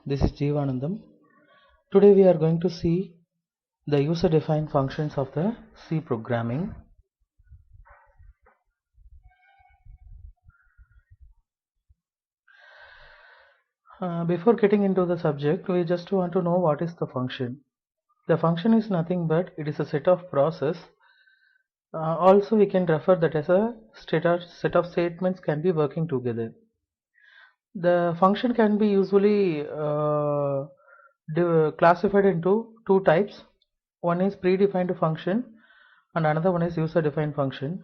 this is Jeevanandam. Today we are going to see the user-defined functions of the C programming. Before getting into the subject, we just want to know what is the function. The function is nothing but it is a set of process. Also we can refer that as a set of statements can be working together. The function can be usually classified into two types. One is predefined function and another one is user defined function.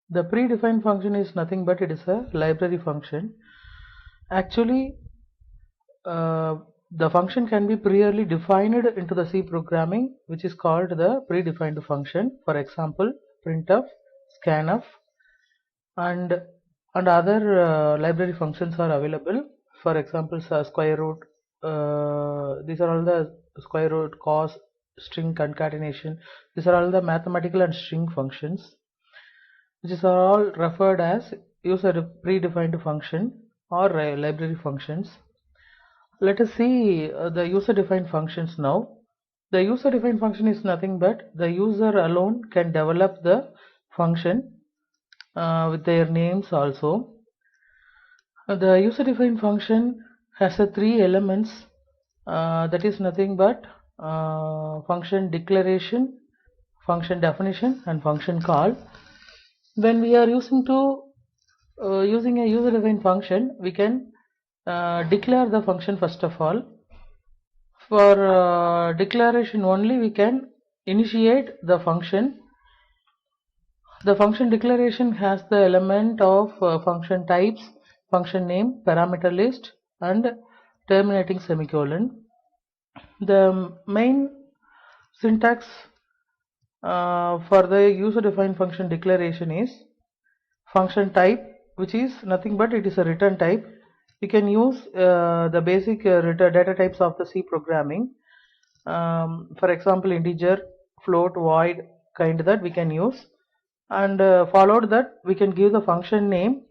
The predefined function is nothing but it is a library function. Actually the function can be priorly defined into the C programming, which is called the predefined function. For example, printf, scanf and other library functions are available. For example, square root, these are all the square root, cos, string concatenation. These are all the mathematical and string functions, which are all referred as user predefined function or library functions. Let us see the user defined functions now. The user defined function is nothing but the user alone can develop the function with their names also. The user defined function has three elements, that is nothing but function declaration, function definition and function call. When we are using a user defined function, we can declare the function first of all. For declaration only we can initiate the function. The function declaration has the element of function types, function name, parameter list and terminating semicolon. The main syntax for the user defined function declaration is function type, which is nothing but it is a return type. We can use the basic data types of the C programming. For example, integer, float, void, kind that we can use, and followed that we can give the function name,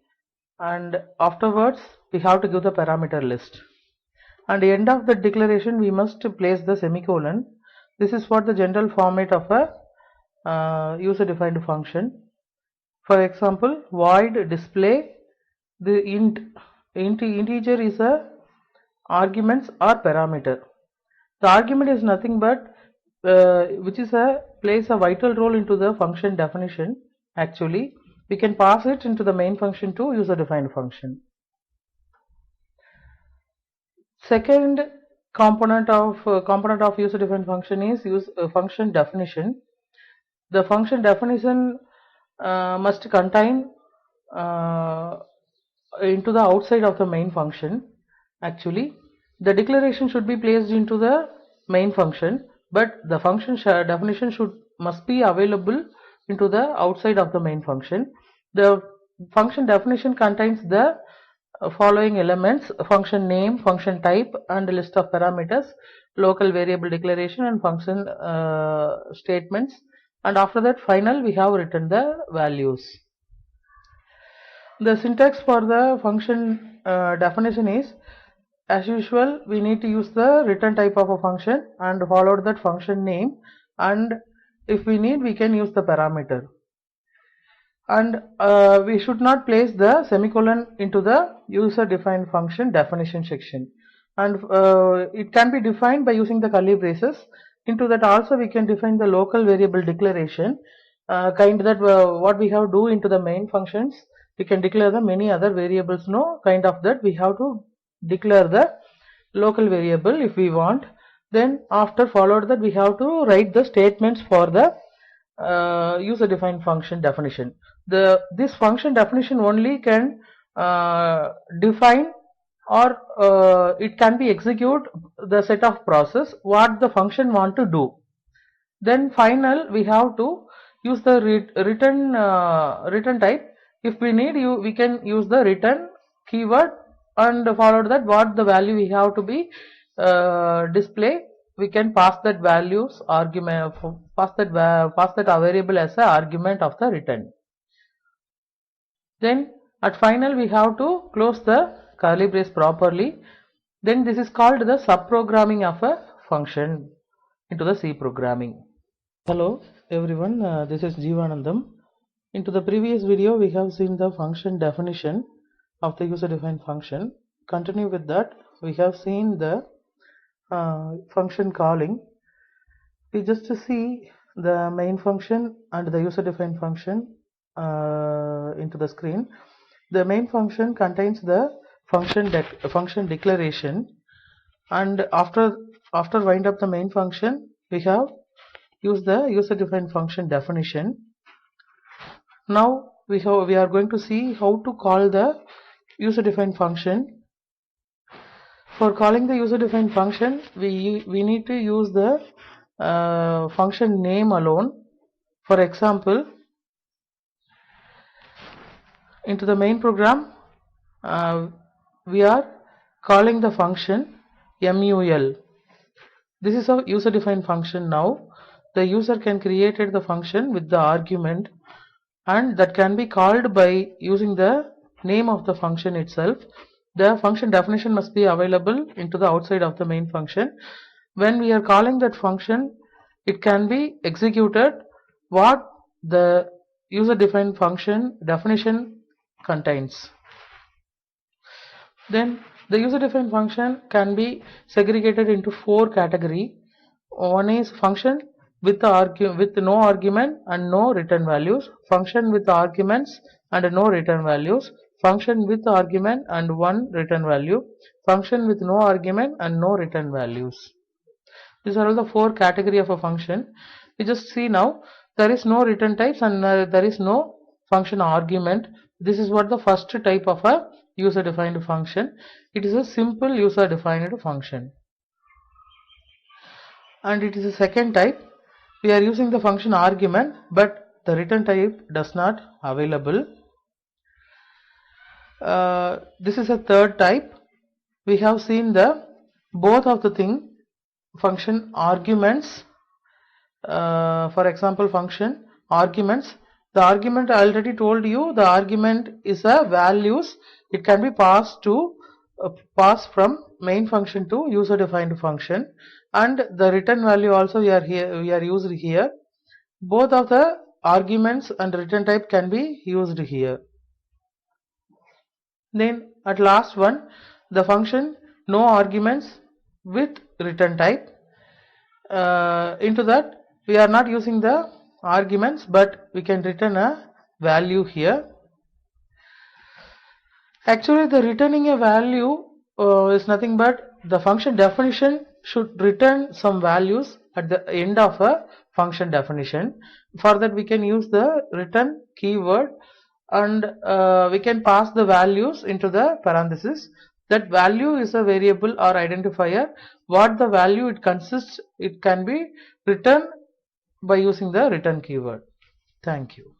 and afterwards we have to give the parameter list. And the end of the declaration we must place the semicolon. This is what the general format of a user defined function. For example, void display the integer is a arguments or parameter. The argument is nothing but which is plays a vital role into the function definition. Actually, we can pass it into the main function to user defined function. Second component of user defined function is function definition. The function definition must contain into the outside of the main function. Actually, the declaration should be placed into the main function, but the function definition must be available into the outside of the main function. The function definition contains the following elements: function name, function type and a list of parameters, local variable declaration and function statements, and after that final we have written the values. The syntax for the function definition is, as usual, we need to use the return type of a function and follow that function name, and if we need we can use the parameter. And we should not place the semicolon into the user defined function definition section, and it can be defined by using the curly braces. Into that also we can define the local variable declaration, kind that what we have to do into the main functions, we can declare the many other variables, no, kind of that we have to declare the local variable if we want. Then after followed that we have to write the statements for the user defined function definition. This function definition only can define or it can be execute the set of process what the function want to do. Then final we have to use the return type. If we need, we can use the return keyword and follow that what the value we have to be display. We can pass that values argument, pass that variable as a argument of the return. Then at final we have to close the curly brace properly. Then this is called the subprogramming of a function into the C programming. Hello everyone, this is Jeevanandam. Into the previous video we have seen the function definition of the user defined function. Continue with that, we have seen the function calling. We just see the main function and the user defined function into the screen. The main function contains the function declaration, and after wind up the main function we have used the user defined function definition. Now we are going to see how to call the user defined function. For calling the user defined function we need to use the function name alone. For example, into the main program we are calling the function mul. This is a user defined function. Now the user can create the function with the argument, and that can be called by using the name of the function itself. The function definition must be available into the outside of the main function. When we are calling that function, it can be executed what the user defined function definition contains. Then the user defined function can be segregated into 4 categories. One is function with no argument and no return values, function with arguments and no return values, function with argument and 1 return value, function with no argument and no return values. These are all the 4 categories of a function. We just see now there is no return types and there is no function argument. This is what the first type of a user defined function. It is a simple user defined function. And it is a second type. We are using the function argument, but the return type does not available. This is a third type. We have seen the both of the thing, function arguments. For example, function arguments. The argument I already told you, the argument is a values. It can be passed to pass from main function to user defined function, and the return value also we are used here. Both of the arguments and return type can be used here. Then at last one, the function no arguments with return type. Into that we are not using the arguments, but we can return a value here. Actually the returning a value is nothing but the function definition should return some values at the end of a function definition. For that we can use the return keyword, and we can pass the values into the parenthesis. That value is a variable or identifier. What the value it consists, it can be returned by using the return keyword. Thank you.